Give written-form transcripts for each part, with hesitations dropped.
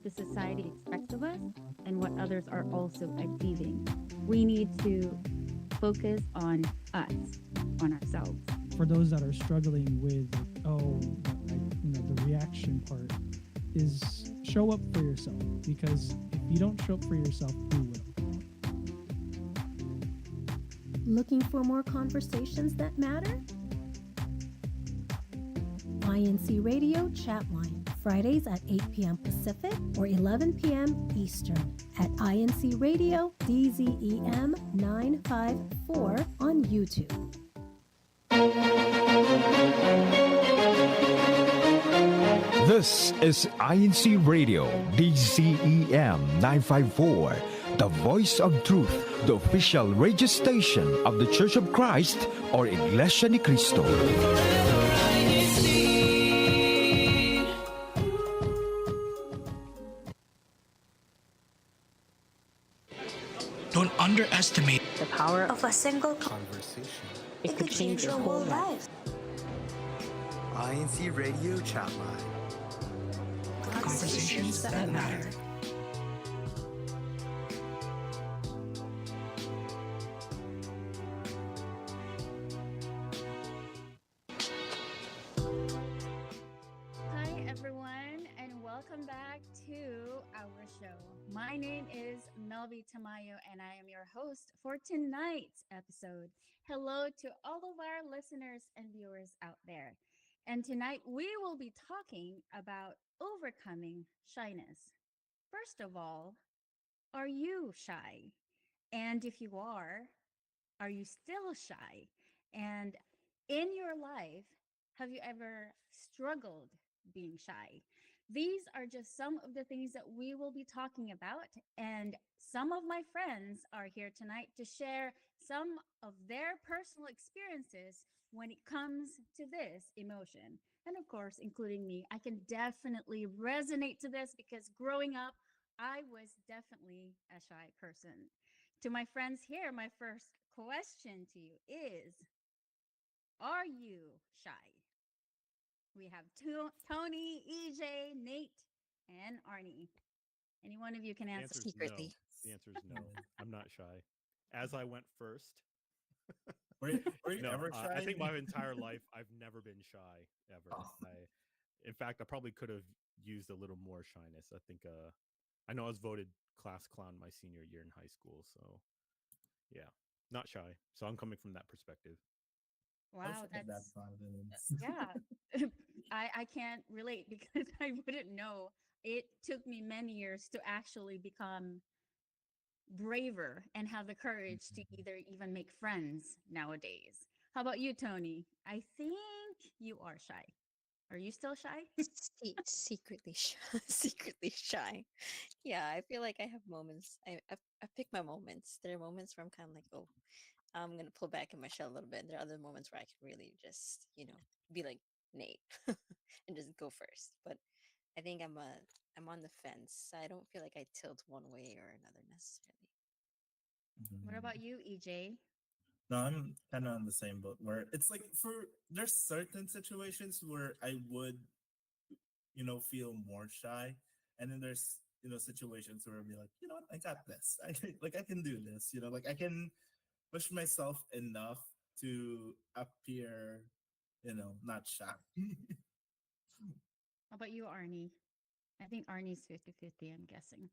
the society expects of us and what others are also achieving. We need to focus on us, on ourselves. For those that are struggling with, the reaction part is show up for yourself, because if you don't show up for yourself, who will? Looking for more conversations that matter? INCRadio Chat Line, Fridays at 8 p.m. Pacific or 11 p.m. Eastern at INCRadio DZEM 954 on YouTube. This is INCRadio DZEM 954, the voice of truth, the official radio station of the Church of Christ or Iglesia ni Cristo. Don't underestimate the power of a single conversation. It could change your whole life. INCRadio Chat Line. Conversations that matter. Hi, everyone, and welcome back to our show. My name is Melvi Tamayo, and I am your host for tonight's episode. Hello to all of our listeners and viewers out there. And tonight we will be talking about overcoming shyness. First of all, are you shy? And if you are you still shy? And in your life, have you ever struggled being shy? These are just some of the things that we will be talking about. And some of my friends are here tonight to share some of their personal experiences when it comes to this emotion. And of course, including me, I can definitely resonate to this because growing up, I was definitely a shy person. To my friends here, my first question to you is, are you shy? We have Tony, EJ, Nate, and Arnie. Any one of you can answer secretly. No. The answer is no. I'm not shy. As I went first. Were you No, ever shy? I think my entire life I've never been shy ever. Oh. In fact, I probably could have used a little more shyness. I think I know I was voted class clown my senior year in high school, so yeah, not shy. So I'm coming from that perspective. Wow, that's confidence. Yeah. I can't relate because I wouldn't know. It took me many years to actually become braver and have the courage to either even make friends nowadays. How about you, Tony? I think you are shy. Are you still shy? Secretly shy. Secretly shy. Yeah, I feel like I have moments. I pick my moments. There are moments where I'm kind of like, oh, I'm gonna pull back in my shell a little bit. There are other moments where I can really just, be like Nate and just go first. But I think I'm on the fence. I don't feel like I tilt one way or another necessarily. What about you, EJ? No, I'm kind of on the same boat where it's like there's certain situations where I would, feel more shy. And then there's, situations where I'll be like, you know what, I got this. I can do this, like I can push myself enough to appear, not shy. How about you, Arnie? I think Arnie's 50-50, I'm guessing.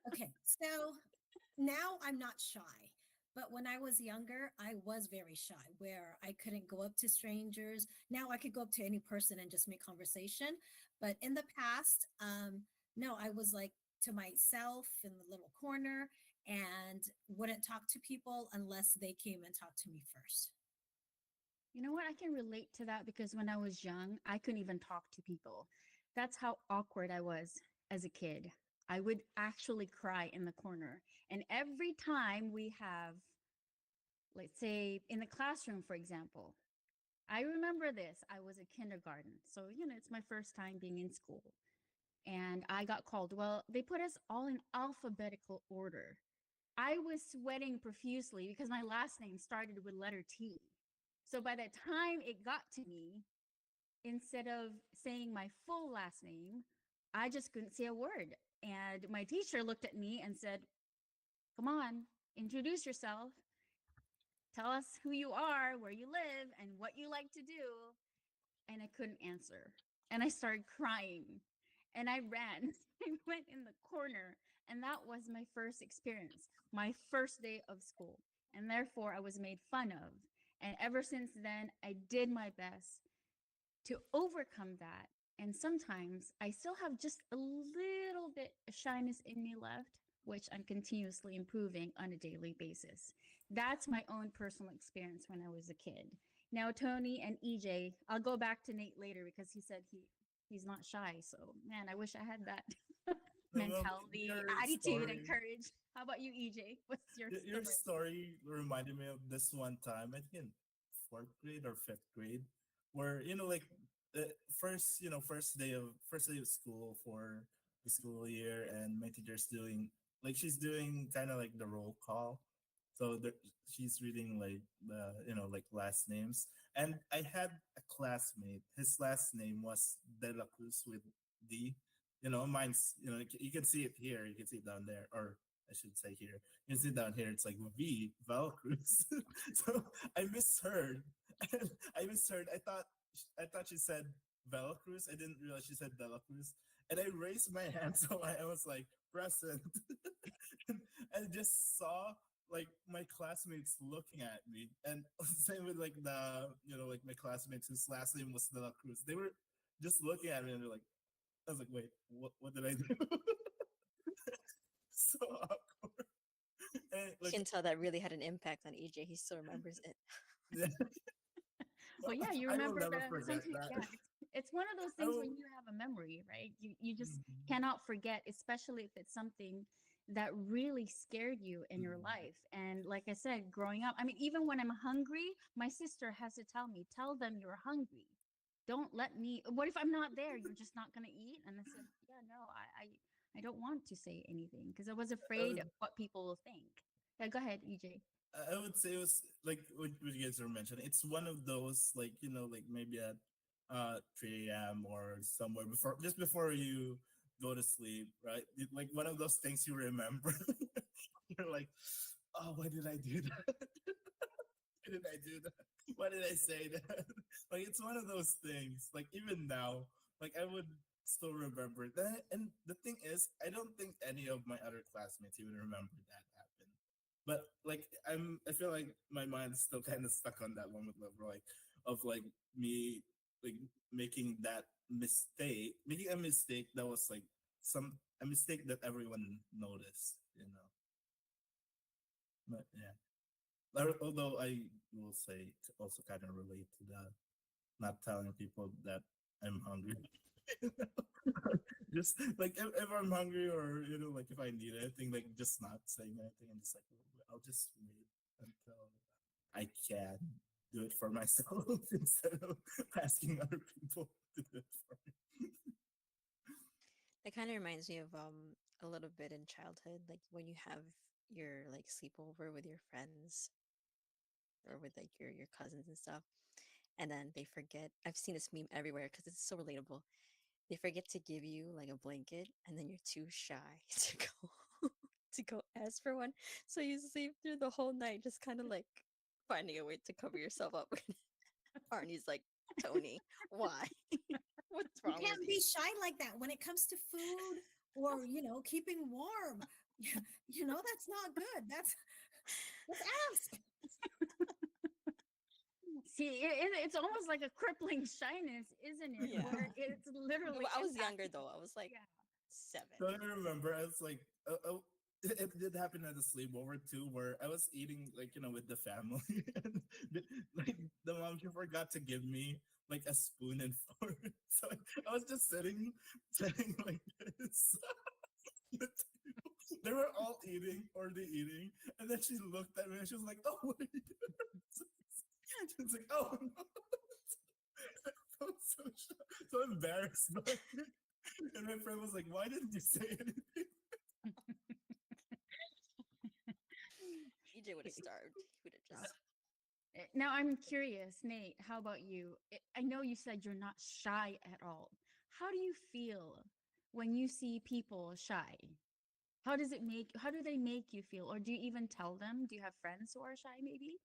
Okay, so now I'm not shy. But when I was younger, I was very shy, where I couldn't go up to strangers. Now I could go up to any person and just make conversation. But in the past, no, I was like to myself in the little corner and wouldn't talk to people unless they came and talked to me first. You know what? I can relate to that because when I was young, I couldn't even talk to people. That's how awkward I was as a kid. I would actually cry in the corner. And every time we have, let's say in the classroom, for example, I remember this. I was a kindergarten. So, it's my first time being in school. And I got called. Well, they put us all in alphabetical order. I was sweating profusely because my last name started with letter T. So by the time it got to me, instead of saying my full last name, I just couldn't say a word. And my teacher looked at me and said, "Come on, introduce yourself. Tell us who you are, where you live, and what you like to do." And I couldn't answer. And I started crying. And I ran. I went in the corner. And that was my first experience, my first day of school. And therefore, I was made fun of. And ever since then, I did my best to overcome that. And sometimes I still have just a little bit of shyness in me left, which I'm continuously improving on a daily basis. That's my own personal experience when I was a kid. Now, Tony and EJ, I'll go back to Nate later because he said he's not shy. So, man, I wish I had that No, well, mentality, your attitude, and story, courage. How about you, EJ? What's your your story? story reminded me of this one time. I think in fourth grade or fifth grade, where like the first day of school for the school year, and my teacher's doing like she's doing kind of like the roll call. So she's reading like the like last names, and I had a classmate. His last name was De La Cruz with D. Mine's you can see it here, you can see it down there, or I should say here. You can see down here. It's like V Valcruz. So I misheard. I misheard. I thought she said Velcruz. I didn't realize she said Dela Cruz. And I raised my hand, so I was like present. and I just saw like my classmates looking at me, and same with like like my classmates whose last name was Dela Cruz. They were just looking at me, and they're like, I was like, wait, what did I do? So awkward. And, You like, can tell that really had an impact on EJ. He still remembers it. yeah, Well, yeah, you I will remember never the forget something. that. Yeah, it's one of those I things will. when you have a memory, right? You just Mhm, cannot forget, especially if it's something that really scared you in your mhm. life. And like I said, growing up, I mean, even when I'm hungry, my sister has to tell me, "Tell them you're hungry. Don't let me. What if I'm not there? You're just not gonna eat?" And I said, "Yeah, no, I don't want to say anything because I was I afraid would of what people will think." Yeah, go ahead, EJ. I would say it was like what you guys were mentioning. It's one of those like like maybe at 3 a.m. or somewhere before you go to sleep, right? Like one of those things you remember. You're like, oh, why did I do that? Why did I do that? Why did I say that? Like it's one of those things. Like even now, like I would still remember that. And the thing is, I don't think any of my other classmates even remember that happened. But like I feel like my mind's still kind of stuck on that moment level, like of like me like making a mistake that was like a mistake that everyone noticed. But yeah. Although I will say to also kind of relate to that, not telling people that I'm hungry. Just like if I'm hungry, or like if I need anything, like just not saying anything, and just like I'll just wait until I can do it for myself instead of asking other people to do it for me. That kind of reminds me of a little bit in childhood, like when you have your like sleepover with your friends or with like your cousins and stuff, and then they forget. I've seen this meme everywhere because it's so relatable. They forget to give you like a blanket, and then you're too shy to go to go ask for one, so you sleep through the whole night, just kind of like finding a way to cover yourself up. Arnie's like, Tony, why? What's You wrong with can't you? be shy like that when it comes to food or, keeping warm. That's not good. Let's ask. See, it's almost like a crippling shyness, isn't it? Yeah. Where it's literally I was younger impacting. though. I was like Yeah. 7. So I remember I was like, it did happen at a sleepover too, where I was eating like with the family, and like the mom she forgot to give me like a spoon and fork, so I was just sitting like this. They were all eating, or they eating, and then she looked at me and she was like, "Oh, what are you doing?" She was like, "Oh no." I was so embarrassed by it. And my friend was like, "Why didn't you say anything?" EJ would have starved. He would have just. Now I'm curious, Nate, how about you? I know you said you're not shy at all. How do you feel when you see people shy? How do they make you feel? Or do you even tell them? Do you have friends who are shy maybe?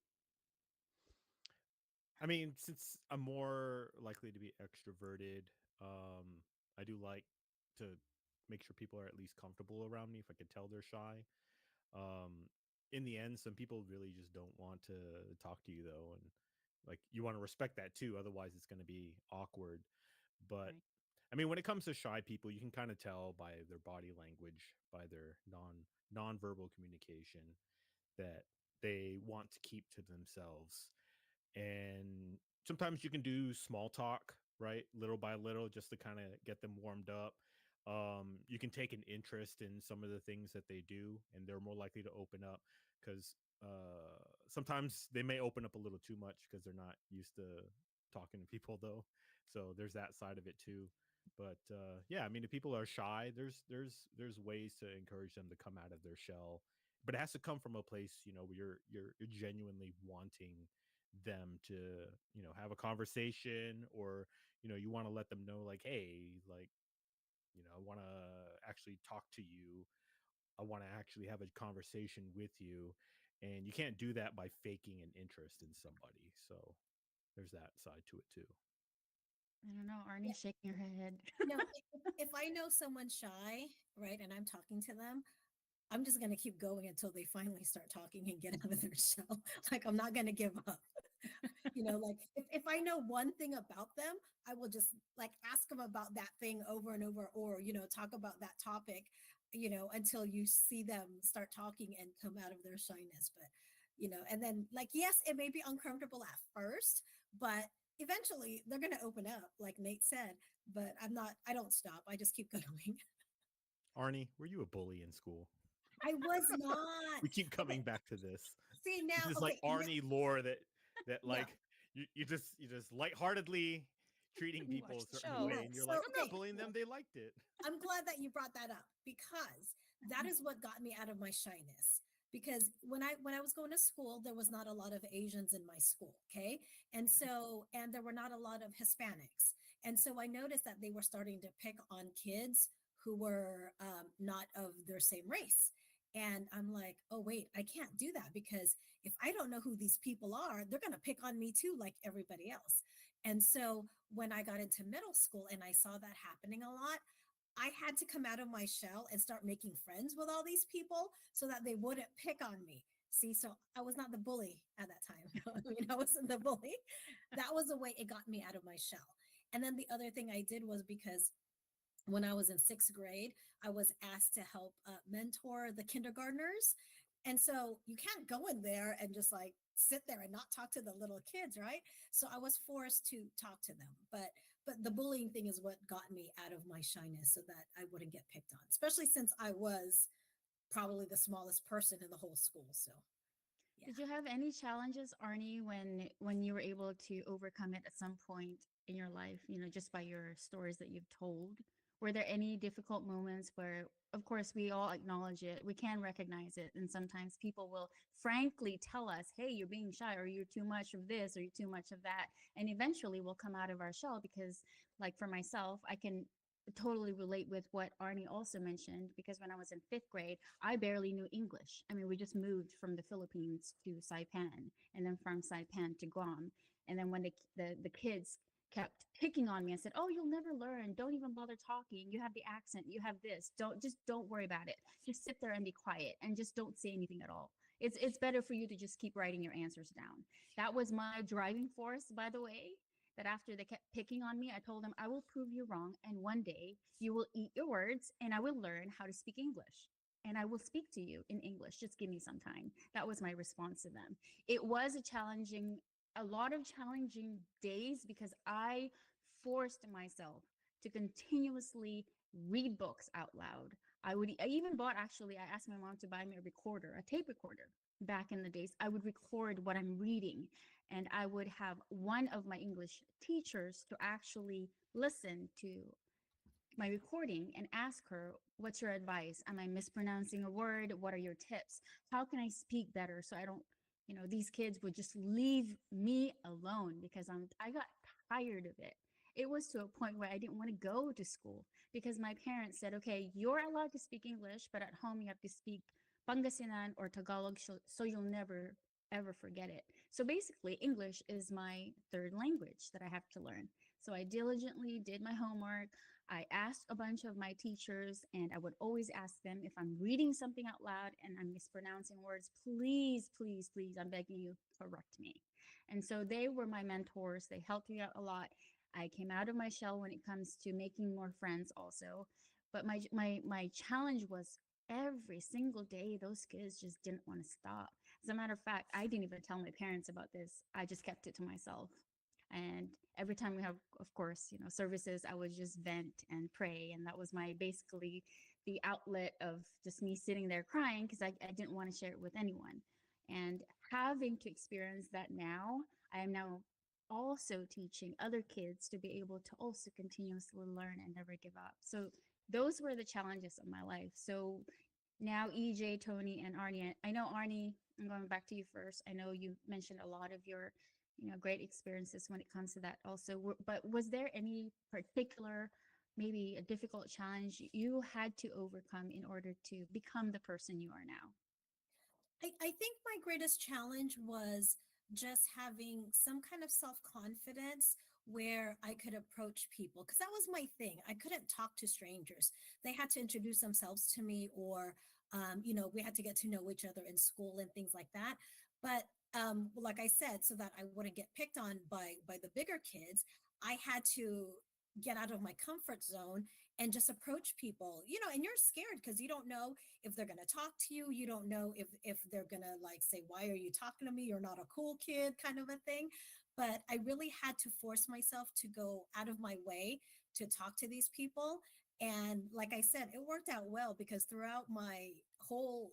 I mean, since I'm more likely to be extroverted, I do like to make sure people are at least comfortable around me if I can tell they're shy. Um, in the end, some people really just don't want to talk to you though, and like you want to respect that too. Otherwise, it's going to be awkward. But Right. I mean, when it comes to shy people, you can kind of tell by their body language, by their nonverbal communication that they want to keep to themselves. And sometimes you can do small talk, right, little by little, just to kind of get them warmed up. You can take an interest in some of the things that they do, and they're more likely to open up because sometimes they may open up a little too much because they're not used to talking to people, though. So there's that side of it too. But yeah, I mean, if people are shy, there's ways to encourage them to come out of their shell, but it has to come from a place, where you're genuinely wanting them to, have a conversation, or you want to let them know, like, hey, like, I want to actually talk to you. I want to actually have a conversation with you. And you can't do that by faking an interest in somebody. So there's that side to it too. I don't know. Yeah. Arnie's shaking her head. If I know someone's shy, right, and I'm talking to them, I'm just going to keep going until they finally start talking and get out of their shell. Like, I'm not going to give up. Like if I know one thing about them, I will just like ask them about that thing over and over, or, talk about that topic, until you see them start talking and come out of their shyness. But, and then like, yes, it may be uncomfortable at first, but eventually they're going to open up, like Nate said. But I don't stop. I just keep going. Arnie, were you a bully in school? I was not. We keep coming Okay. back to this. See This now, is like okay. Arnie lore that Yeah. like you just lightheartedly treating You people watch a the certain show. way, No. and you're So, like, I'm not okay. bullying them. They liked it. I'm glad that you brought that up, because that is what got me out of my shyness. Because when I was going to school, there was not a lot of Asians in my school, okay? And there were not a lot of Hispanics. And so I noticed that they were starting to pick on kids who were not of their same race. And I'm like, oh, wait, I can't do that, because if I don't know who these people are, they're going to pick on me too, like everybody else. And so when I got into middle school and I saw that happening a lot, I had to come out of my shell and start making friends with all these people so that they wouldn't pick on me. See, so I was not the bully at that time. I wasn't the bully. That was the way it got me out of my shell. And then the other thing I did was, because when I was in sixth grade, I was asked to help mentor the kindergartners. And so you can't go in there and just like sit there and not talk to the little kids, right? So I was forced to talk to them. But the bullying thing is what got me out of my shyness, so that I wouldn't get picked on, especially since I was probably the smallest person in the whole school. So yeah. Did you have any challenges, Arnie, when you were able to overcome it at some point in your life, just by your stories that you've told? Were there any difficult moments where, of course, we all acknowledge it, we can recognize it, and sometimes people will frankly tell us, hey, you're being shy, or you're too much of this, or you're too much of that. And eventually we'll come out of our shell because, like for myself, I can totally relate with what Arnie also mentioned, because when I was in fifth grade, I barely knew English. I mean, we just moved from the Philippines to Saipan, and then from Saipan to Guam. And then when the kids kept picking on me and said, "Oh, you'll never learn. Don't even bother talking. You have the accent. You have this. Don't worry about it. Just sit there and be quiet and just don't say anything at all. It's better for you to just keep writing your answers down." That was my driving force, by the way. That after they kept picking on me, I told them, I will prove you wrong. And one day you will eat your words and I will learn how to speak English. And I will speak to you in English. Just give me some time. That was my response to them. It was a lot of challenging days, because I forced myself to continuously read books out loud. I even bought, actually, I asked my mom to buy me a recorder, a tape recorder. Back in the days, I would record what I'm reading, and I would have one of my English teachers to actually listen to my recording and ask her, what's your advice? Am I mispronouncing a word? What are your tips? How can I speak better so I don't, these kids would just leave me alone, because I got tired of it. It was to a point where I didn't want to go to school because my parents said, okay, you're allowed to speak English, but at home you have to speak Pangasinan or Tagalog so you'll never ever forget it. So basically, English is my third language that I have to learn. So I diligently did my homework. I asked a bunch of my teachers, and I would always ask them if I'm reading something out loud and I'm mispronouncing words, please, please, please, I'm begging you, correct me. And so they were my mentors. They helped me out a lot. I came out of my shell when it comes to making more friends also. But my challenge was every single day those kids just didn't want to stop. As a matter of fact, I didn't even tell my parents about this. I just kept it to myself. And every time we have, of course, services, I would just vent and pray. And that was my basically the outlet of just me sitting there crying because I didn't want to share it with anyone. And having to experience that now, I am now also teaching other kids to be able to also continuously learn and never give up. So those were the challenges of my life. So now EJ, Tony, and Arnie. I know Arnie, I'm going back to you first. I know you mentioned a lot of your, great experiences when it comes to that also. But was there any particular, maybe a difficult challenge you had to overcome in order to become the person you are now? I think my greatest challenge was just having some kind of self confidence where I could approach people because that was my thing. I couldn't talk to strangers. They had to introduce themselves to me, or, we had to get to know each other in school and things like that. But like I said, so that I wouldn't get picked on by the bigger kids, I had to get out of my comfort zone and just approach people, and you're scared because you don't know if they're going to talk to you. You don't know if they're going to like say, why are you talking to me? You're not a cool kid, kind of a thing. But I really had to force myself to go out of my way to talk to these people. And like I said, it worked out well because throughout my whole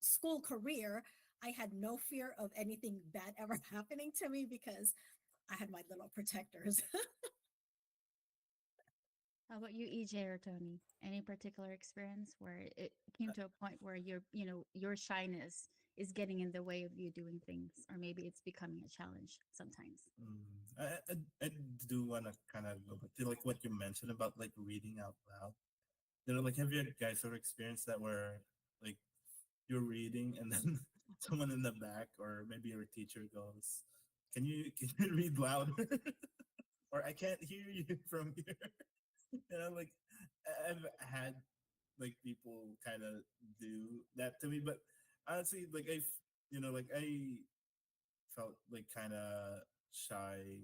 school career, I had no fear of anything bad ever happening to me because I had my little protectors. How about you, EJ or Tony? Any particular experience where it came to a point where your shyness is getting in the way of you doing things, or maybe it's becoming a challenge sometimes? I do want to kind of go back to like what you mentioned about like reading out loud. Like have you guys ever experienced that where like you're reading and then someone in the back or maybe your teacher goes, can you read louder? Or I can't hear you from here. Like I've had like people kind of do that to me, but honestly, like like I felt like kind of shy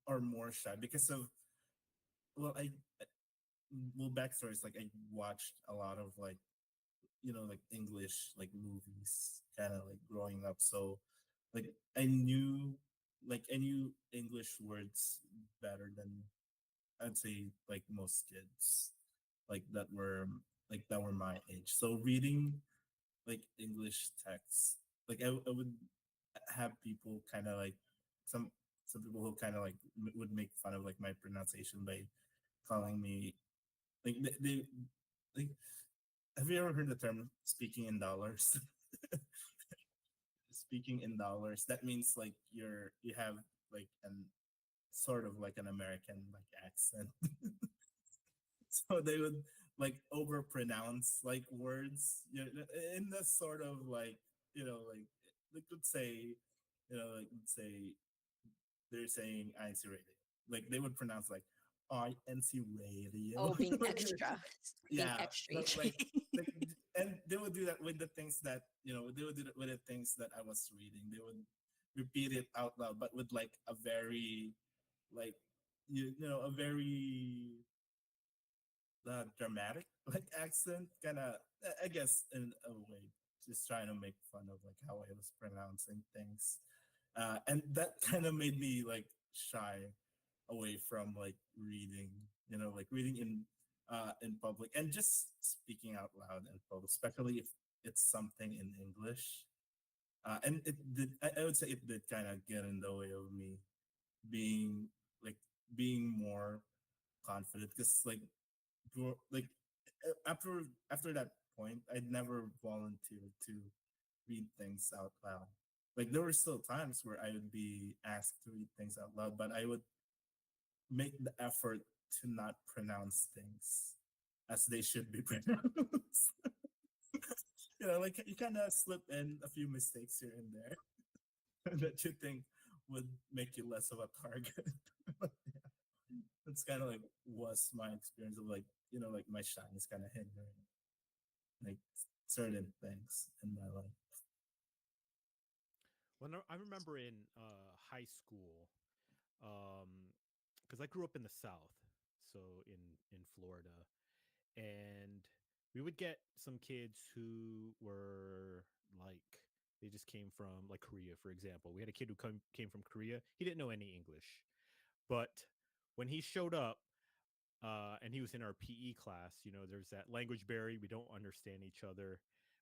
or more shy because of well, backstories like I watched a lot of like like English like movies kind of like growing up, so like I knew English words better than I'd say like most kids that were my age. So reading like English texts, like I would have people kind of like some some people who kind of like would make fun of like my pronunciation by calling me like they like. Have you ever heard the term speaking in dollars? Speaking in dollars, that means like you have like an sort of like an American like accent. So they would like overpronounce like words, in the sort of like like they could say, like let's say they're saying INC radio, like they would pronounce like INC radio. Oh, being Like, extra, being yeah, extra. but like, and they would do that with the things that they would do that with the things that I was reading. They would repeat it out loud, but with like a very like a very dramatic like accent, kind of. I guess in a way, just trying to make fun of like how I was pronouncing things, and that kind of made me like shy away from like reading, like reading in public and just speaking out loud in public, especially if it's something in English. And it did. I would say it did kind of get in the way of me being like being more confident because like after that point, I'd never volunteered to read things out loud. Like there were still times where I would be asked to read things out loud, but I would make the effort to not pronounce things as they should be pronounced. Like you kind of slip in a few mistakes here and there that you think would make you less of a target. Yeah, that's kind of like was my experience of like like my shyness kind of hindering like certain things in my life. Well, I remember in high school, because I grew up in the South, so in Florida, and we would get some kids who were like they just came from like Korea, for example. We had a kid who came from Korea. He didn't know any English, but when he showed up, and he was in our PE class. There's that language barrier. We don't understand each other,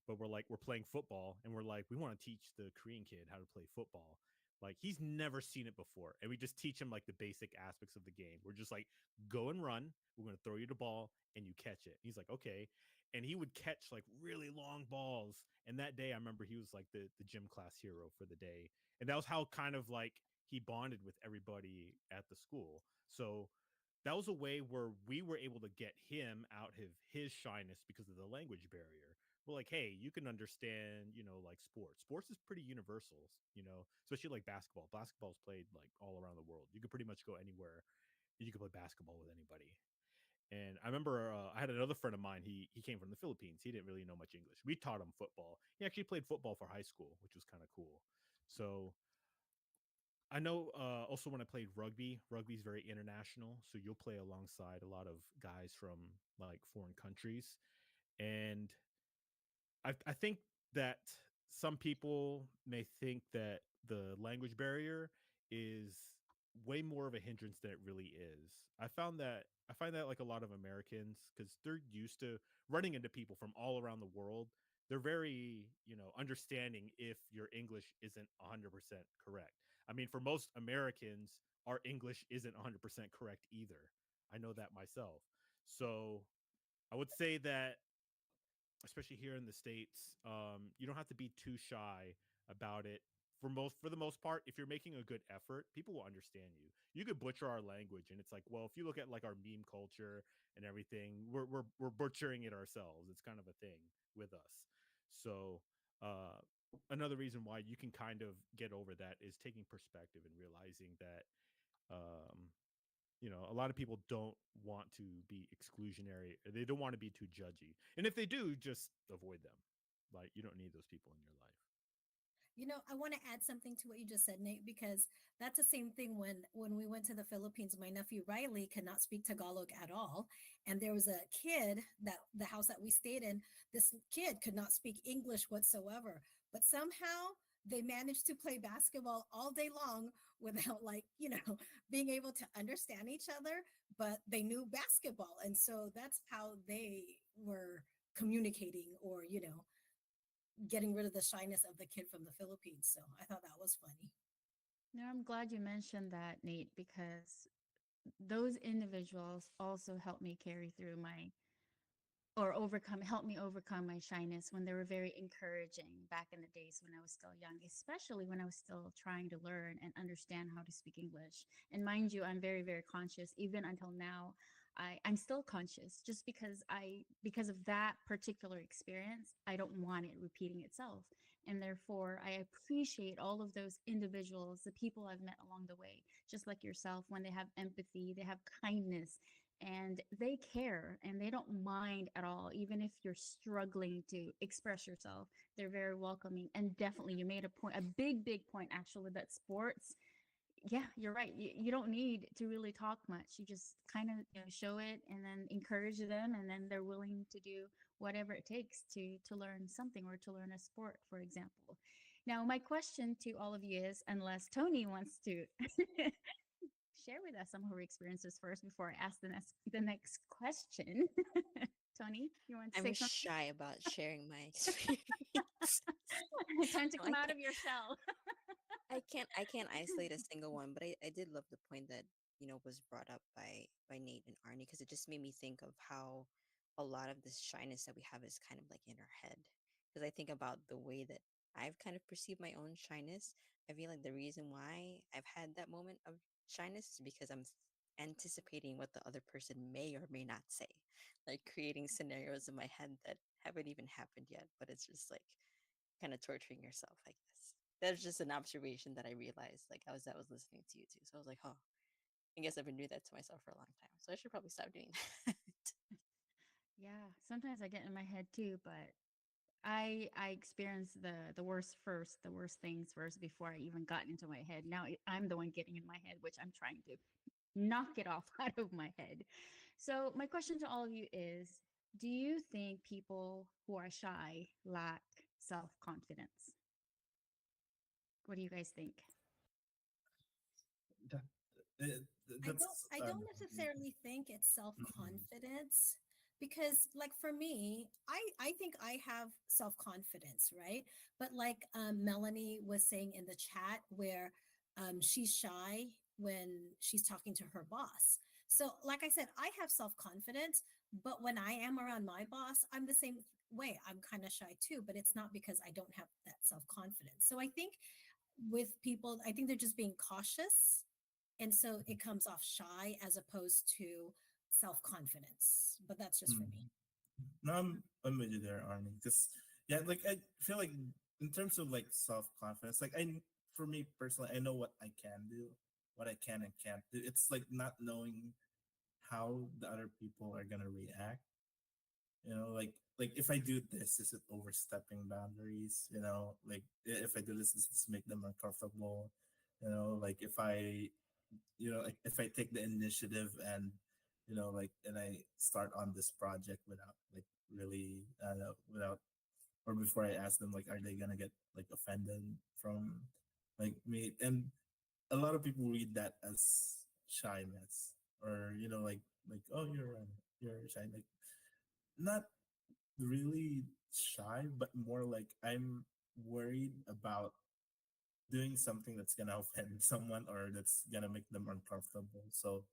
but we're playing football, and we're like, we want to teach the Korean kid how to play football. Like he's never seen it before, and we just teach him like the basic aspects of the game. We're just like, go and run. We're gonna throw you the ball, and you catch it. He's like, okay, and he would catch like really long balls. And that day, I remember he was like the gym class hero for the day, and that was how kind of like he bonded with everybody at the school. So that was a way where we were able to get him out of his shyness because of the language barrier. We're like, hey, you can understand, like sports. Sports is pretty universal, especially like basketball. Basketball is played like all around the world. You could pretty much go anywhere and you could play basketball with anybody. And I remember I had another friend of mine. He came from the Philippines. He didn't really know much English. We taught him football. He actually played football for high school, which was kind of cool. So I know also when I played rugby's very international. So you'll play alongside a lot of guys from like foreign countries. And I think that some people may think that the language barrier is way more of a hindrance than it really is. I find that like a lot of Americans, because they're used to running into people from all around the world. They're very, understanding if your English isn't 100% correct. I mean, for most Americans, our English isn't 100% correct either. I know that myself. So I would say that, especially here in the States, you don't have to be too shy about it. For the most part, if you're making a good effort, people will understand you. You could butcher our language, and it's like, well, if you look at like our meme culture and everything, we're butchering it ourselves. It's kind of a thing with us. So uh, another reason why you can kind of get over that is taking perspective and realizing that um, a lot of people don't want to be exclusionary. They don't want to be too judgy. And if they do, just avoid them. Like, you don't need those people in your life. I want to add something to what you just said, Nate, because that's the same thing when we went to the Philippines. My nephew Riley could not speak Tagalog at all, and there was a kid that the house that we stayed in. This kid could not speak English whatsoever, but somehow they managed to play basketball all day long without being able to understand each other, but they knew basketball, and so that's how they were communicating, or getting rid of the shyness of the kid from the Philippines. So I thought that was funny. No, I'm glad you mentioned that, Nate, because those individuals also helped me carry through my or overcome help me overcome my shyness when they were very encouraging back in the days when I was still young, especially when I was still trying to learn and understand how to speak English. And mind you, I'm very, very conscious. Even until now, I'm still conscious just because of that particular experience. I don't want it repeating itself. And therefore, I appreciate all of those individuals, the people I've met along the way, just like yourself, when they have empathy, they have kindness, and they care and they don't mind at all. Even if you're struggling to express yourself, they're very welcoming. And definitely, you made a point, a big, big point actually, that sports, yeah, you're right, you don't need to really talk much. You just kind of show it and then encourage them, and then they're willing to do whatever it takes to learn something, or to learn a sport, for example. Now my question to all of you is, unless Tony wants to share with us some of her experiences first before I ask the next question. Tony, you want to I'm say something? shy about sharing my experience. Time to No, come out of your shell. I can't isolate a single one, but I did love the point that was brought up by Nate and Arnie, because it just made me think of how a lot of this shyness that we have is kind of like in our head. Because I think about the way that I've kind of perceived my own shyness. I feel like the reason why I've had that moment of shyness is because anticipating what the other person may or may not say, like creating scenarios in my head that haven't even happened yet, but it's just like kind of torturing yourself, I guess. That's just an observation that I realized, like I was listening to you too. So I was like, oh, I guess I've been doing that to myself for a long time. So I should probably stop doing that. Yeah, sometimes I get in my head too, but I experience the worst first, the worst things first before I even got into my head. Now I'm the one getting in my head, which I'm trying to knock it off out of my head. So my question to all of you is, do you think people who are shy lack self-confidence? What do you guys think? That, it, that's I don't necessarily think it's mhm. self-confidence because like for me, I think I have self-confidence, right? But like Melanie was saying in the chat where she's shy when she's talking to her boss. So like I said, I have self-confidence, but when I am around my boss, I'm the same way. I'm kind of shy too, but it's not because I don't have that self-confidence. So I think with people, I think they're just being cautious, and so it comes off shy as opposed to self-confidence, but that's just for me. Mhm. No, I'm with you there, Arnie. Because yeah, like I feel like in terms of like self confidence, like for me personally, I know what I can do, what I can and can't do. It's like not knowing how the other people are gonna react. Like if I do this, is it overstepping boundaries? Like if I do this, does this make them uncomfortable? Like like if I take the initiative and like and I start on this project without like really without or before I ask them like are they gonna get like offended from like me? And a lot of people read that as shyness or like oh you're shy, like not really shy, but more like I'm worried about doing something that's gonna offend someone or that's gonna make them uncomfortable. So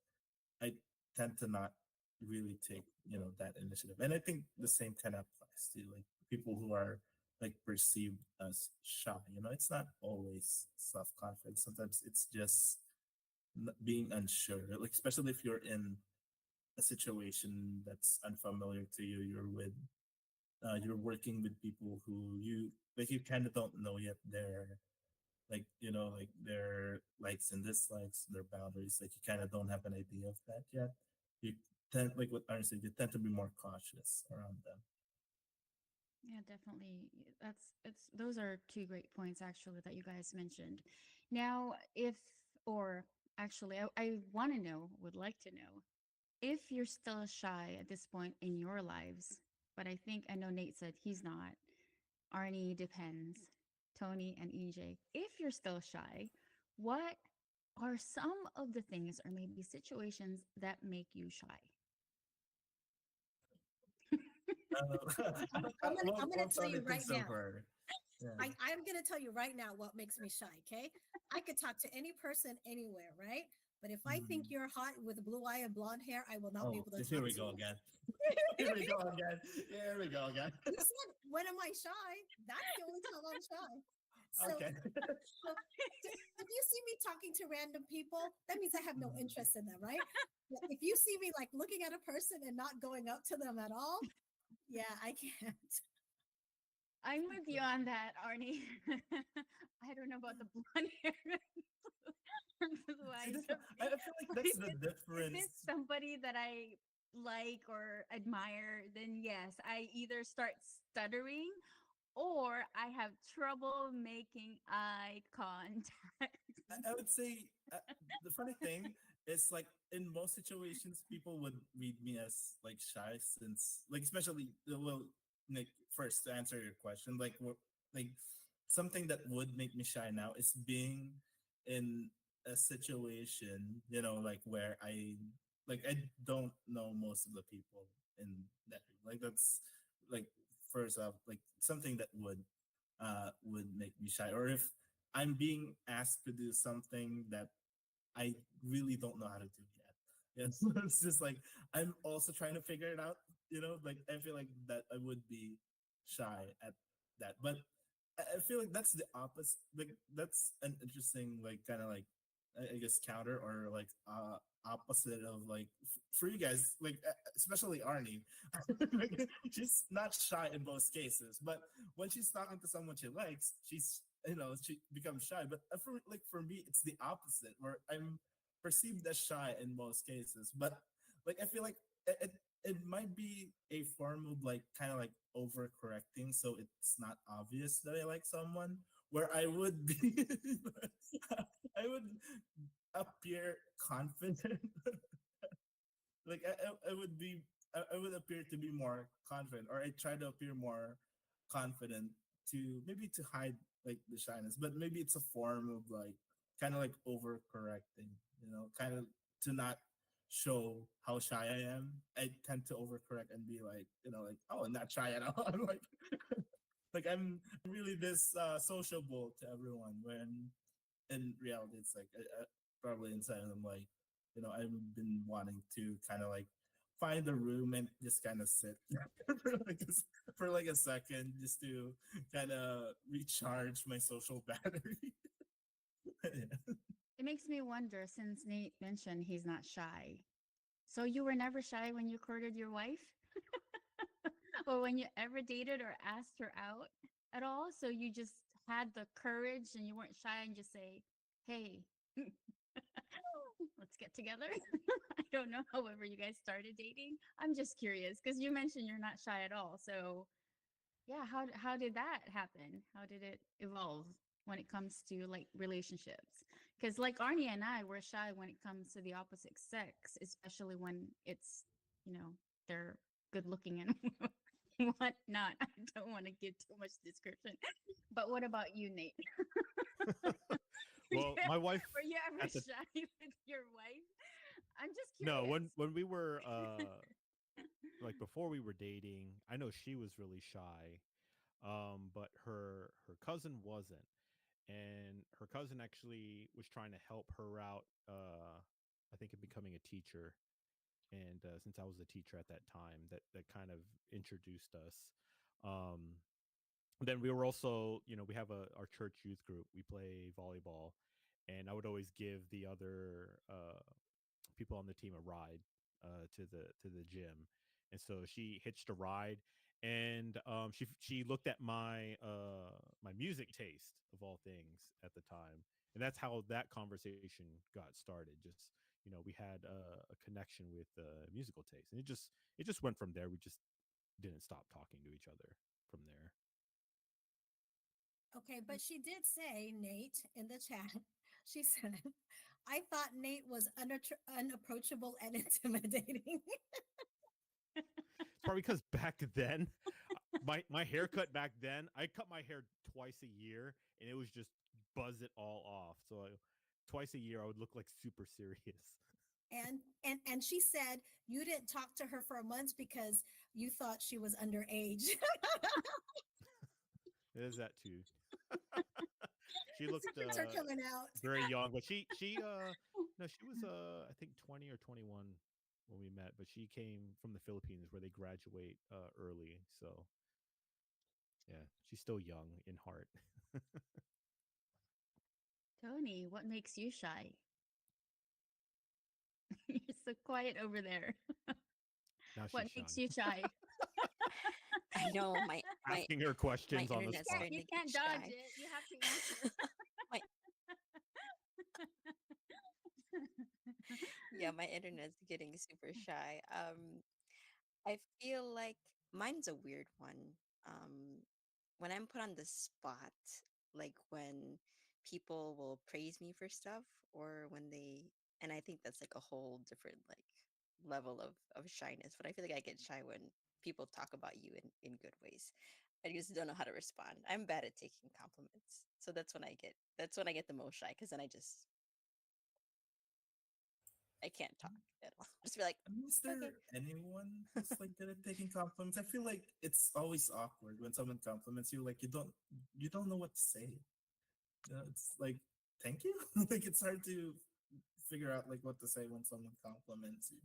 I tend to not really take that initiative, and I think the same kind of applies to like people who are like perceived as shy. It's not always self confidence. Sometimes it's just being unsure, like especially if you're in a situation that's unfamiliar to you. You're working with people who you kind of don't know yet like their likes and dislikes, their boundaries. Like you kind of don't have an idea of that yet. You tend, like what Aaron said, you tend to be more cautious around them. Yeah, definitely. That's it's those are two great points actually that you guys mentioned. Now, if or actually I want to know, would like to know if you're still shy at this point in your lives, but I know Nate said he's not. Arnie depends. Tony and EJ. If you're still shy, what are some of the things or maybe situations that make you shy? I'm gonna What tell you Tony right thinks of now. her. Yeah. I'm gonna tell you right now what makes me shy. Okay, I could talk to any person anywhere, right? But if I think Mhm. you're hot with a blue eye and blonde hair, I will not be Oh, able to here talk we to go you. again. Here we go again. Here we go again. You said, when am I shy? That's the only time I'm shy. So, Okay. so if you see me talking to random people, that means I have no interest in them, right? But if you see me like looking at a person and not going up to them at all, yeah, I can't. I'm with you on that, Arnie. I don't know about the blonde hair and blue See, eyes. this, I feel like But that's the if difference. it's somebody that I like or admire, then yes, I either start stuttering or I have trouble making eye contact. I would say the funny thing is like in most situations people would read me as like shy since like especially well like first to answer your question like something that would make me shy now is being in a situation like where I don't know most of the people in that room. Like that's like first off like something that would make me shy, or if I'm being asked to do something that I really don't know how to do yet. Yes, it's just like I'm also trying to figure it out. Like I feel like that I would be shy at that, but I feel like that's the opposite. Like that's an interesting like kind of like I guess counter or like opposite of like for you guys, like especially Arnie. Like, she's not shy in most cases, but when she's talking to someone she likes, she's she becomes shy. But for me, it's the opposite, where I'm perceived as shy in most cases. But like I feel like it might be a form of like kind of like overcorrecting, so it's not obvious that I like someone. Where I would be, I would appear confident. Like I would be, I would appear to be more confident, or I try to appear more confident to maybe to hide like the shyness, but maybe it's a form of like kind of like overcorrecting, kind of to not show how shy I am. I tend to overcorrect and be like, like, oh, I'm not shy at all. I'm like I'm really this sociable to everyone, when in reality it's like probably inside I'm like, I've been wanting to kind of like find a room and just kind of sit for like a second, just to kind of recharge my social battery. Yeah. It makes me wonder, since Nate mentioned he's not shy. So you were never shy when you courted your wife? Or when you ever dated or asked her out at all? So you just had the courage and you weren't shy and just say, hey, let's get together. I don't know. However, you guys started dating. I'm just curious because you mentioned you're not shy at all. So yeah, how did that happen? How did it evolve when it comes to like relationships? Because like Arnie and I, we're shy when it comes to the opposite sex, especially when it's, you know, they're good looking and whatnot. I don't want to give too much description. But what about you, Nate? Well, my wife Were you ever at the shy with your wife? I'm just no, curious. when we were like before we were dating, I know she was really shy. But her cousin wasn't. And her cousin actually was trying to help her out I think in becoming a teacher. And since I was a teacher at that time, that kind of introduced us. Um then we were also, we have our church youth group. We play volleyball, and I would always give the other people on the team a ride to the gym. And so she hitched a ride, and she looked at my music taste of all things at the time, and that's how that conversation got started. Just, we had a connection with musical taste, and it just went from there. We just didn't stop talking to each other from there. Okay, but she did say, Nate, in the chat, she said, I thought Nate was unapproachable and intimidating. It's probably because back then, my haircut back then, I cut my hair twice a year, and it was just buzz it all off. So twice a year, I would look like super serious. And she said you didn't talk to her for a month because you thought she was underage. There's that too. She looked Secrets are coming out. very young, but she no, she was I think 20 or 21 when we met, but she came from the Philippines where they graduate early. So yeah, she's still young in heart. Tony, what makes you shy? You're so quiet over there. Now What she's makes shy. you shy? I know my Asking her questions on the internet's spot. starting You to can't get dodge shy. it. You have to answer. My yeah, my internet's getting super shy. I feel like mine's a weird one. Um, when I'm put on the spot, like when people will praise me for stuff, or when and I think that's like a whole different like level of shyness. But I feel like I get shy when people talk about you in good ways. I just don't know how to respond. I'm bad at taking compliments, so that's when I get the most shy, because then I can't talk at all. Just be like, I mean, is there okay. anyone who's like good at taking compliments? I feel like it's always awkward when someone compliments you. Like you don't know what to say. It's like thank you. Like it's hard to figure out like what to say when someone compliments you.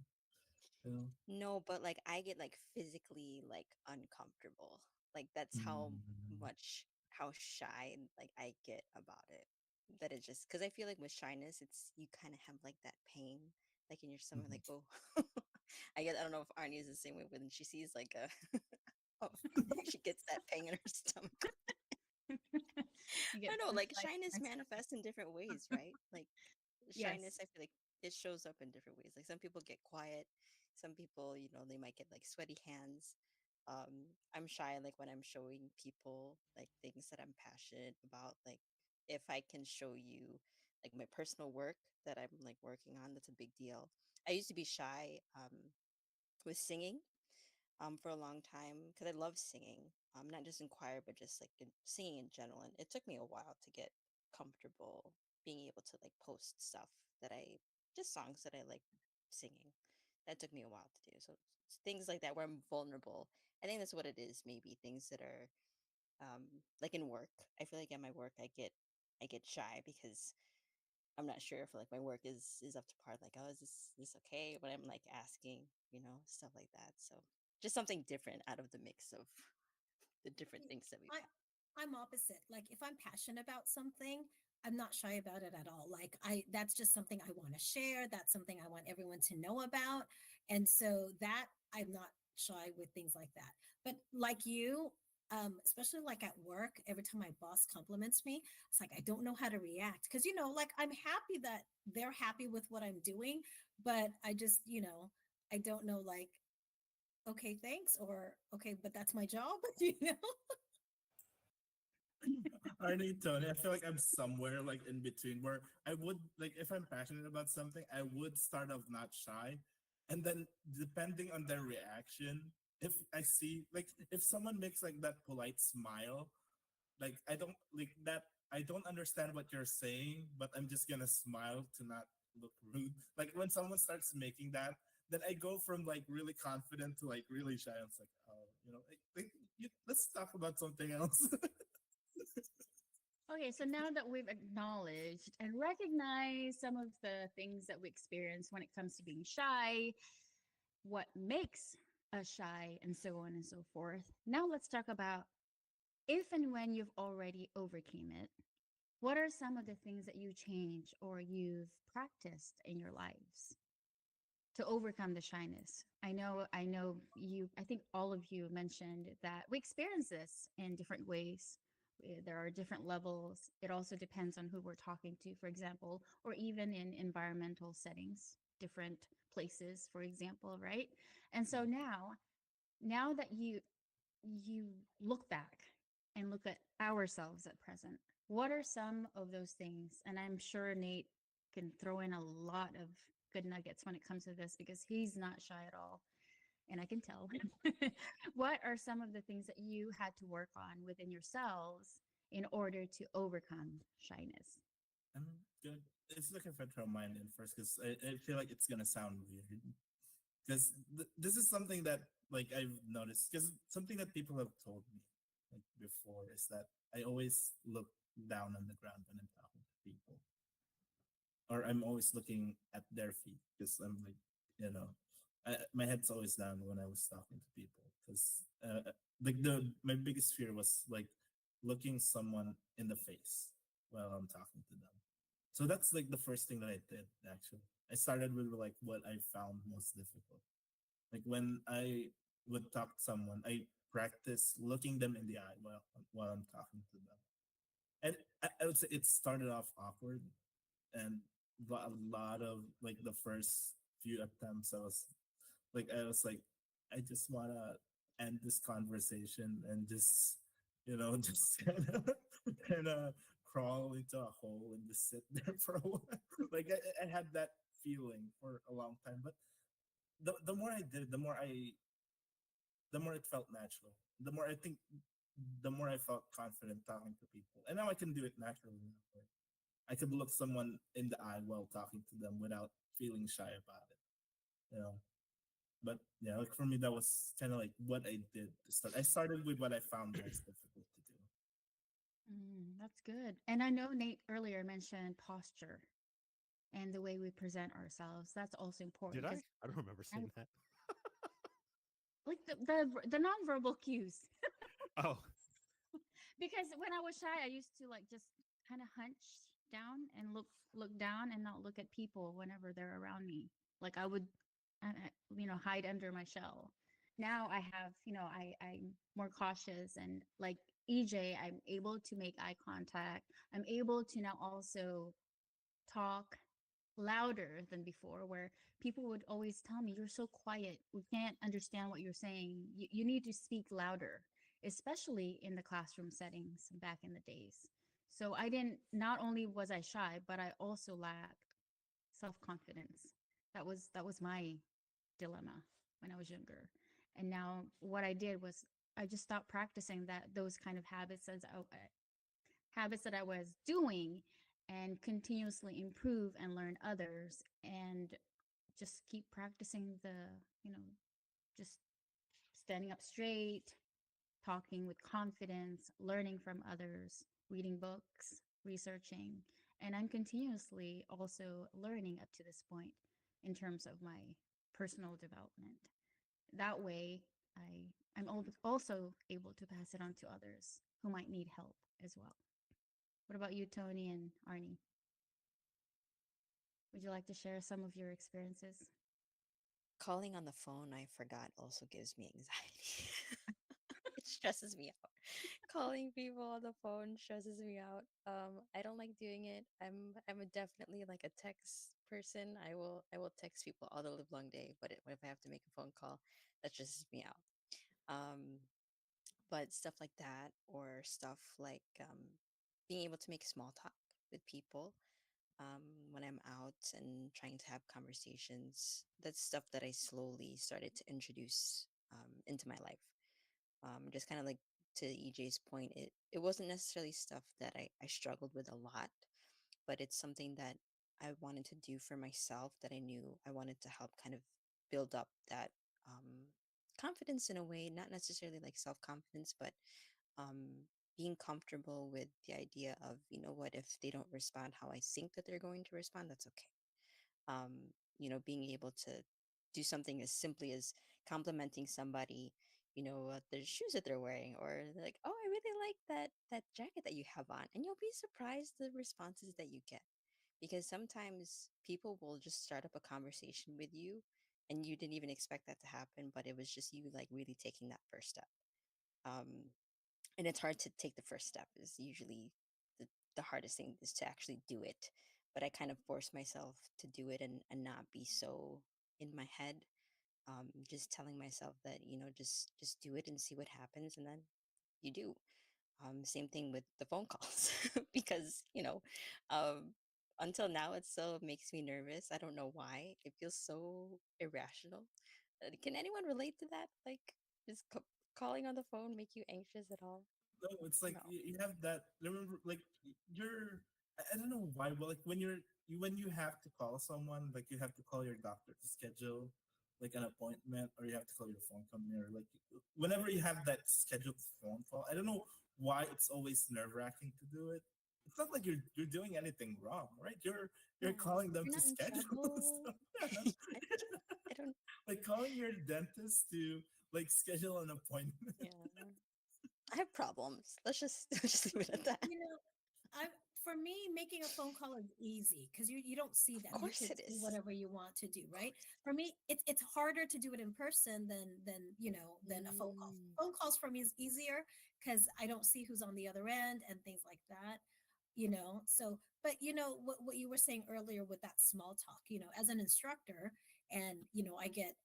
You know? No, but like I get like physically like uncomfortable. Like that's how Mm. much how shy like I get about it. that it just because I feel like with shyness, it's you kind of have like that pain, like in your stomach, Mhm. like oh, I don't know if Arnie is the same way when she sees like a oh, she gets that pain in her stomach. You I get don't know, like butterflies shyness in your manifests in different ways, right? Like Yes. shyness, I feel like it shows up in different ways. Like some people get quiet, some people, they might get like sweaty hands. I'm shy like when I'm showing people like things that I'm passionate about. Like if I can show you like my personal work that I'm like working on, that's a big deal. I used to be shy with singing for a long time because I love singing. Not just in choir, but just like singing in general. And it took me a while to get comfortable being able to like post stuff that I just songs that I like singing. That took me a while to do. So things like that where I'm vulnerable. I think that's what it is. Maybe things that are like in work. I feel like at my work I get shy because I'm not sure if like my work is up to par. Like, oh, is this okay? But I'm like asking, stuff like that. So just something different out of the mix of the different See, things that we've I had. I'm opposite. Like if I'm passionate about something, I'm not shy about it at all. Like that's just something I want to share. That's something I want everyone to know about. And so that I'm not shy with things like that. But like you, especially like at work, every time my boss compliments me, it's like I don't know how to react because like I'm happy that they're happy with what I'm doing, but I just, I don't know like okay, thanks, or okay, but that's my job, you know? Arnie, Tony, I feel like I'm somewhere like in between where I would like if I'm passionate about something, I would start off not shy. And then depending on their reaction, if I see like if someone makes like that polite smile, like I don't understand what you're saying, but I'm just gonna smile to not look rude. Like when someone starts making that, then I go from like really confident to like really shy. It's like, oh, let's talk about something else. Okay, so now that we've acknowledged and recognized some of the things that we experience when it comes to being shy, what makes us shy, and so on and so forth, now let's talk about if and when you've already overcame it. What are some of the things that you change or you've practiced in your lives to overcome the shyness? I know you, I think all of you mentioned that we experience this in different ways. There are different levels. It also depends on who we're talking to, for example, or even in environmental settings, different places, for example, right? And so now that you look back and look at ourselves at present, what are some of those things? And I'm sure Nate can throw in a lot of good nuggets when it comes to this because he's not shy at all. And I can tell. What are some of the things that you had to work on within yourselves in order to overcome shyness? I'm good. It's like if I throw mine in first because I feel like it's gonna sound weird. Because this is something that like I've noticed because something that people have told me like before is that I always look down on the ground when I'm talking to people, or I'm always looking at their feet because I'm like, my head's always down when I was talking to people because like my biggest fear was like looking someone in the face while I'm talking to them. So that's like the first thing that I did actually. I started with like what I found most difficult. Like when I would talk to someone, I practice looking them in the eye while I'm talking to them. And I would say it started off awkward, and a lot of like the first few attempts, I was like, I just wanna end this conversation and just just kind of crawl into a hole and just sit there for a while. Like I had that feeling for a long time, but the more I did, the more it felt natural. The more I felt confident talking to people, and now I can do it naturally. Like, I could look someone in the eye while talking to them without feeling shy about it. You know, but yeah, like for me, that was kind of like what I did to start. I started with what I found most difficult to do. That's good. And I know Nate earlier mentioned posture and the way we present ourselves. That's also Did important I? because I don't remember saying that. like the nonverbal cues. Oh, Because when I was shy, I used to like just kind of hunch down and look down and not look at people whenever they're around me. Like I would, hide under my shell. Now I have, I'm more cautious and like EJ, I'm able to make eye contact. I'm able to now also talk louder than before, where people would always tell me, "You're so quiet. We can't understand what you're saying. You need to speak louder," especially in the classroom settings back in the days. So I didn't, not only was I shy, but I also lacked self-confidence. That was my dilemma when I was younger. And now what I did was I just stopped practicing those kind of habits that I was doing and continuously improve and learn others and just keep practicing just standing up straight, talking with confidence, learning from others, reading books, researching. And I'm continuously also learning up to this point in terms of my personal development. That way, I'm also able to pass it on to others who might need help as well. What about you, Tony and Arnie? Would you like to share some of your experiences? Calling on the phone, I forgot, also gives me anxiety. It stresses me out. Calling people on the phone stresses me out. I don't like doing it. Definitely like a text person. I will text people all the live long day, but if I have to make a phone call, that stresses me out. Um, but stuff like that, or stuff like being able to make small talk with people um, when I'm out and trying to have conversations. That's stuff that I slowly started to introduce into my life. Just kind of like to EJ's point, it wasn't necessarily stuff that I struggled with a lot, but it's something that I wanted to do for myself, that I knew I wanted to help kind of build up that um, confidence in a way, not necessarily like self confidence, but um, being comfortable with the idea of, what if they don't respond how I think that they're going to respond, that's okay. Being able to do something as simply as complimenting somebody, their shoes that they're wearing, or they're like, oh, I really like that jacket that you have on, and you'll be surprised the responses that you get, because sometimes people will just start up a conversation with you and you didn't even expect that to happen, but it was just you like really taking that first step. Um, and it's hard to take the first step, is usually the hardest thing, is to actually do it, but I kind of force myself to do it, and not be so in my head, just telling myself that, just do it and see what happens, and then you do. Same thing with the phone calls, because um, until now it still makes me nervous. I don't know why, it feels so irrational. Can anyone relate to that, like just calling on the phone make you anxious at all? No, it's like No. you have that. Remember, like you're. I don't know why, but like when you have to call someone, like you have to call your doctor to schedule like an appointment, or you have to call your phone company, or like whenever you have that scheduled phone call. I don't know why it's always nerve wracking to do it. It's not like you're doing anything wrong, right? You're Yeah, calling them you're to not in schedule trouble. stuff. Yeah. I don't. Like calling your dentist to like schedule an appointment. Yeah, I have problems. Let's just leave it at that. You know, I for me, making a phone call is easy because you don't see Of them. You course could it see is. whatever you want to do, right? For me, it's harder to do it in person than a phone call. Mm. Phone calls for me is easier because I don't see who's on the other end and things like that. So but what you were saying earlier with that small talk, as an instructor, and I get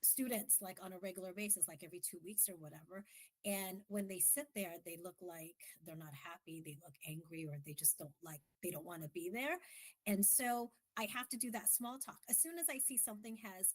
students like on a regular basis, like every 2 weeks or whatever, and when they sit there, they look like they're not happy, they look angry, or they don't want to be there. And so I have to do that small talk. As soon as I see something has,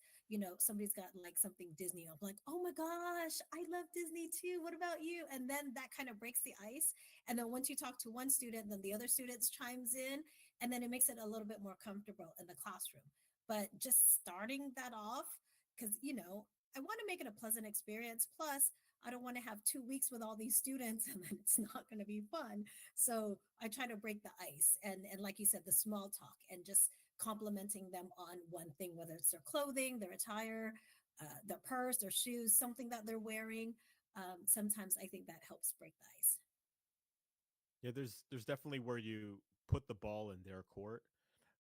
somebody's got like something Disney, I'm like, oh my gosh, I love Disney too. What about you? And then that kind of breaks the ice. And then once you talk to one student, then the other students chimes in, and then it makes it a little bit more comfortable in the classroom. But just starting that off, because I want to make it a pleasant experience. Plus, I don't want to have 2 weeks with all these students and then it's not going to be fun. So I try to break the ice, and like you said, the small talk, and just complimenting them on one thing, whether it's their clothing, their attire, their purse, their shoes, something that they're wearing. Sometimes I think that helps break the ice. Yeah, there's definitely where you put the ball in their court.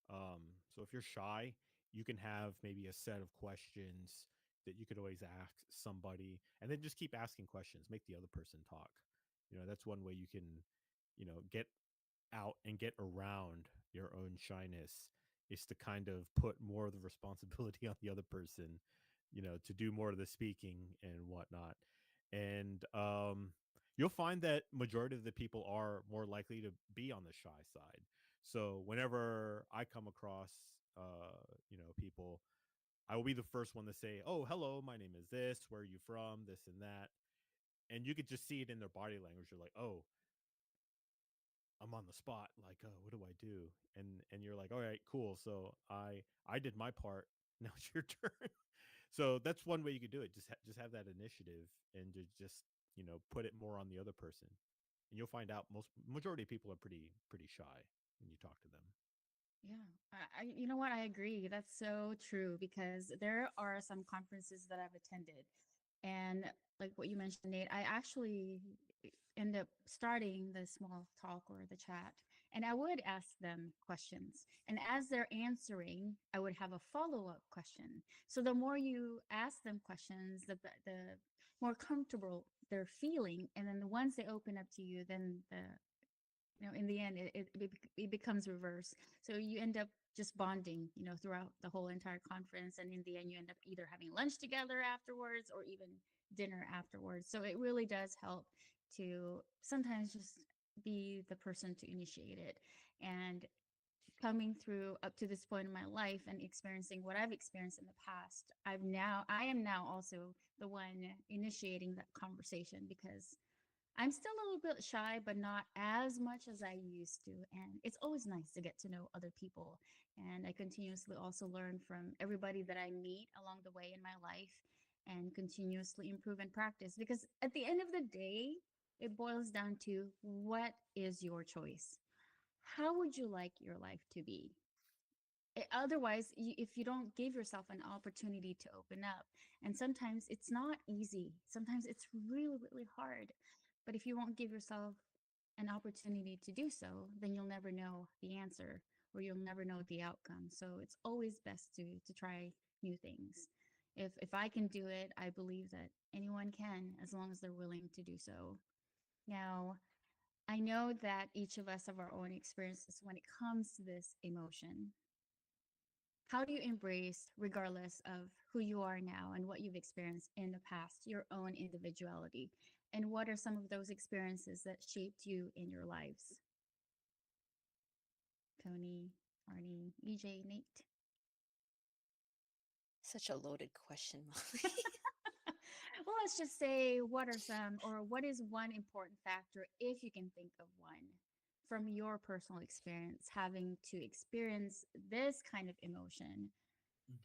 So if you're shy, you can have maybe a set of questions that you could always ask somebody, and then just keep asking questions, make the other person talk. That's one way you can, get out and get around your own shyness, is to kind of put more of the responsibility on the other person, to do more of the speaking and whatnot. And you'll find that majority of the people are more likely to be on the shy side. So whenever I come across, people, I will be the first one to say, "Oh, hello, my name is this. Where are you from? This and that." And you could just see it in their body language. You're like, "Oh, I'm on the spot. Like, what do I do?" And you're like, "All right, cool. So I did my part. Now it's your turn." So that's one way you could do it. Just have that initiative, and to just put it more on the other person, and you'll find out majority of people are pretty shy when you talk to them. Yeah, you know what? I agree. That's so true because there are some conferences that I've attended, and like what you mentioned, Nate, I actually end up starting the small talk or the chat, and I would ask them questions, and as they're answering, I would have a follow-up question. So the more you ask them questions, the more comfortable they're feeling, and then once they open up to you, then in the end it becomes reverse, so you end up just bonding throughout the whole entire conference, and in the end you end up either having lunch together afterwards or even dinner afterwards. So it really does help to sometimes just be the person to initiate it. And coming through up to this point in my life and experiencing what I've experienced in the past, I am now also the one initiating that conversation, because I'm still a little bit shy, but not as much as I used to. And it's always nice to get to know other people. And I continuously also learn from everybody that I meet along the way in my life, and continuously improve and practice. Because at the end of the day, it boils down to, what is your choice? How would you like your life to be? Otherwise, if you don't give yourself an opportunity to open up, and sometimes it's not easy, sometimes it's really, really hard. But if you won't give yourself an opportunity to do so, then you'll never know the answer, or you'll never know the outcome. So it's always best to try new things. If I can do it, I believe that anyone can, as long as they're willing to do so. Now, I know that each of us have our own experiences when it comes to this emotion. How do you embrace, regardless of who you are now and what you've experienced in the past, your own individuality? And what are some of those experiences that shaped you in your lives? Tony, Arnie, EJ, Nate. Such a loaded question, Molly. Well, let's just say, what are some, or what is one important factor, if you can think of one, from your personal experience having to experience this kind of emotion?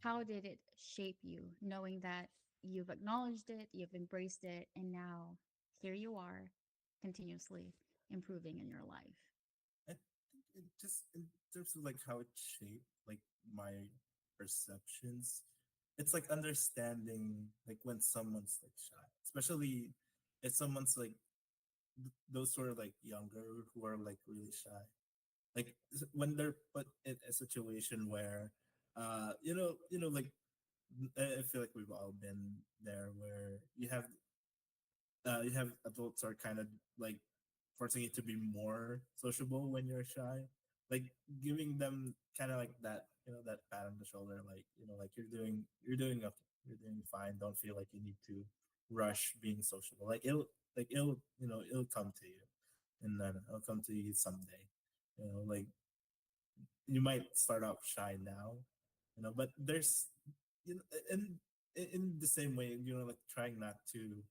How did it shape you, knowing that you've acknowledged it, you've embraced it, and now here you are, continuously improving in your life? I think it just in terms of like how it shaped like my perceptions, it's like understanding like when someone's like shy, especially if someone's like those sort of like younger who are like really shy, like when they're put in a situation where like I feel like we've all been there, where you have adults are kind of like forcing you to be more sociable when you're shy, like giving them kind of like that, that pat on the shoulder, like like you're doing okay, you're doing fine, don't feel like you need to rush being sociable, it'll come to you, and then it'll come to you someday, like you might start off shy now, but there's you know in the same way, like trying not to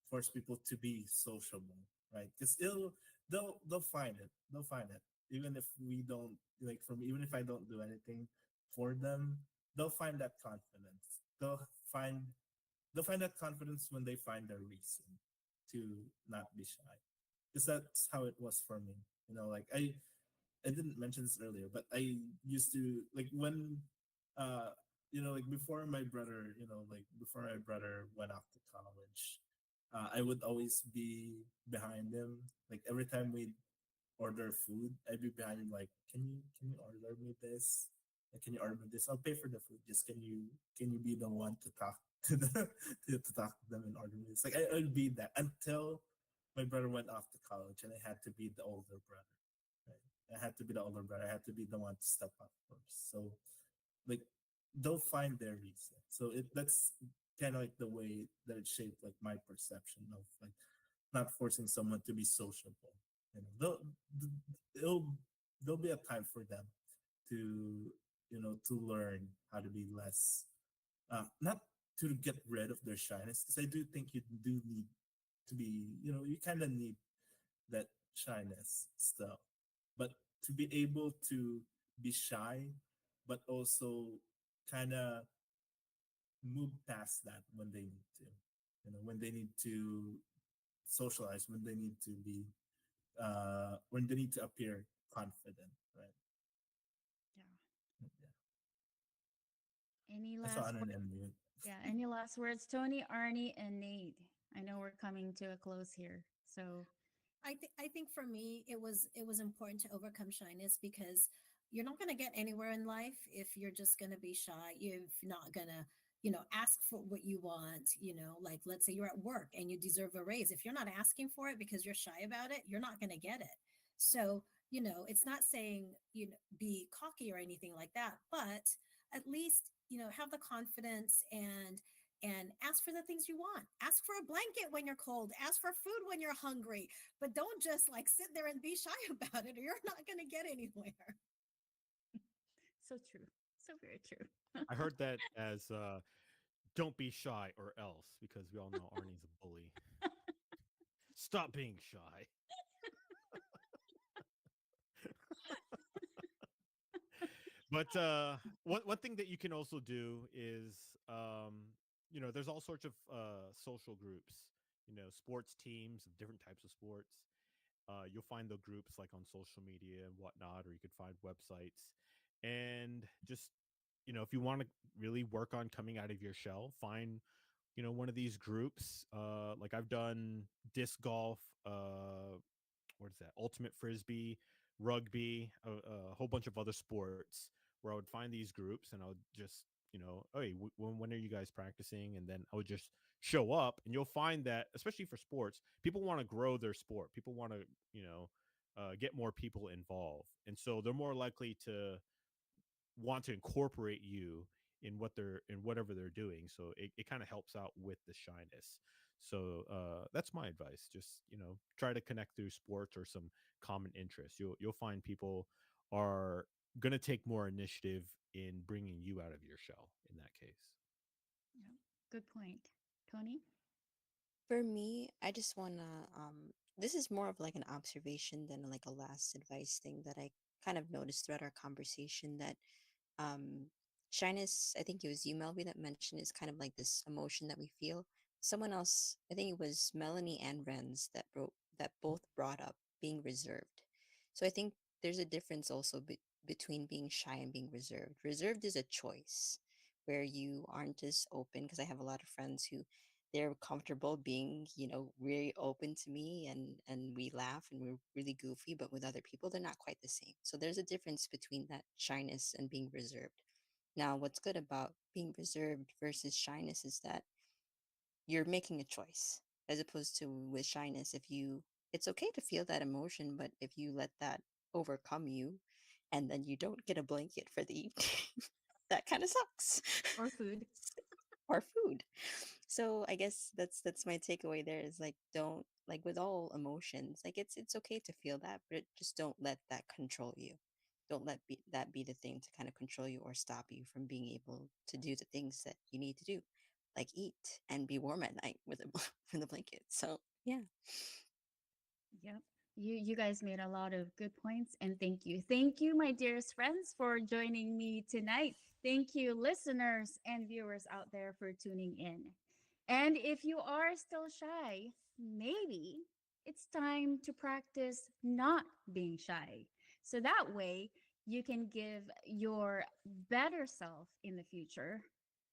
force people to be sociable, right? Because they'll find it. They'll find it. Even if we don't, like, for me, even if I don't do anything for them, they'll find that confidence. Find they'll find that confidence when they find a reason to not be shy. Because that's how it was for me. Like I didn't mention this earlier, but I used to, like, when like before my brother went off to college, I would always be behind him. Like every time order food, I'd be behind him like, can you order me this? Can you order me this? I'll pay for the food. Just can you be the one to talk to the to talk to them and order me this? Like I'll be that until my brother went off to college and I had to be the older brother. Right? I had to be the older brother. I had to be the one to step up first. So like they'll find their reason. So that's kind of like the way that it shaped like my perception of like not forcing someone to be sociable. You know, it'll there'll be a time for them to to learn how to be less, not to get rid of their shyness, because I do think you do need to be, you kind of need that shyness still, but to be able to be shy, but also kind of move past that when they need to, when they need to socialize, when they need to be, when they need to appear confident, right? Yeah. Yeah. Any I saw last Anand words? and mute. Yeah. Any last words, Tony, Arnie, and Nate? I know we're coming to a close here. So, I think for me it was important to overcome shyness, because you're not going to get anywhere in life if you're just going to be shy. You're not going to ask for what you want. Like, let's say you're at work and you deserve a raise. If you're not asking for it because you're shy about it, you're not going to get it. So it's not saying be cocky or anything like that, but at least have the confidence and ask for the things you want. Ask for a blanket when you're cold. Ask for food when you're hungry. But don't just like sit there and be shy about it, or you're not going to get anywhere. so true. So very true. I heard that as don't be shy or else, because we all know Arnie's a bully. Stop being shy. But one thing that you can also do is, there's all sorts of social groups, sports teams of different types of sports. You'll find the groups like on social media and whatnot, or you could find websites. And just, if you want to really work on coming out of your shell, find, one of these groups. Like I've done disc golf, what is that? Ultimate frisbee, rugby, a whole bunch of other sports where I would find these groups and I would just, hey, when are you guys practicing? And then I would just show up, and you'll find that, especially for sports, people want to grow their sport. People want to, get more people involved. And so they're more likely to want to incorporate you in whatever they're doing. So it kind of helps out with the shyness. So that's my advice. Just try to connect through sports or some common interests. You'll find people are gonna take more initiative in bringing you out of your shell in that case. Yeah. Good point. Tony? For me, I just wanna this is more of like an observation than like a last advice thing that I kind of noticed throughout our conversation, that um shyness, I think it was you, Melby, that mentioned, is kind of like this emotion that we feel. Someone else, I think it was Melanie and Renz, that both brought up being reserved. So I think there's a difference also between being shy and being reserved. Reserved is a choice where you aren't as open, because I have a lot of friends who they're comfortable being, really open to me, and we laugh and we're really goofy, but with other people they're not quite the same. So there's a difference between that shyness and being reserved. Now, what's good about being reserved versus shyness is that you're making a choice, as opposed to with shyness, if you it's okay to feel that emotion, but if you let that overcome you and then you don't get a blanket for the evening, that kind of sucks. Or food. Or food. So I guess that's my takeaway there, is like, don't, like with all emotions, like it's okay to feel that, but just don't let that control you. Don't let that be the thing to kind of control you or stop you from being able to do the things that you need to do, like eat and be warm at night with a with a blanket. So yeah. Yep. You guys made a lot of good points, and thank you. Thank you, my dearest friends, for joining me tonight. Thank you, listeners and viewers out there, for tuning in. And if you are still shy, maybe it's time to practice not being shy. So that way you can give your better self in the future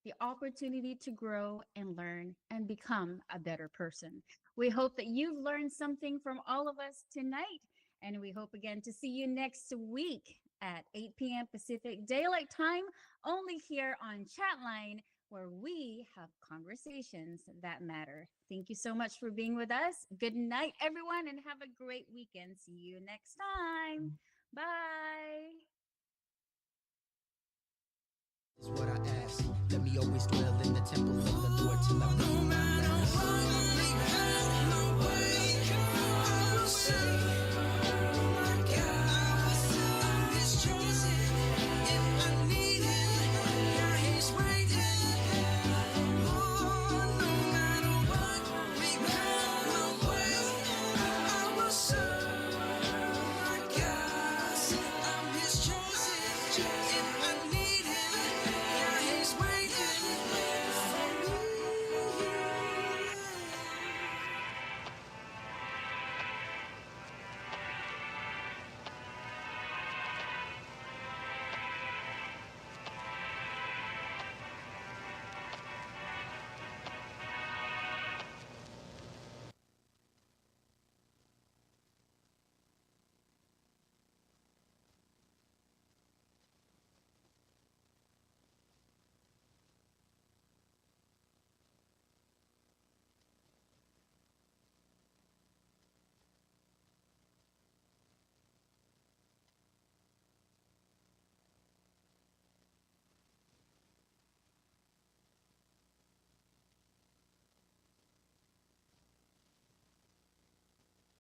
the opportunity to grow and learn and become a better person. We hope that you've learned something from all of us tonight. And we hope again to see you next week at 8 p.m. Pacific Daylight Time, only here on Chatline, where we have conversations that matter. Thank you so much for being with us. Good night, everyone, and have a great weekend. See you next time. Bye. Is what I ask. Let me always dwell in the temple of the Lord till I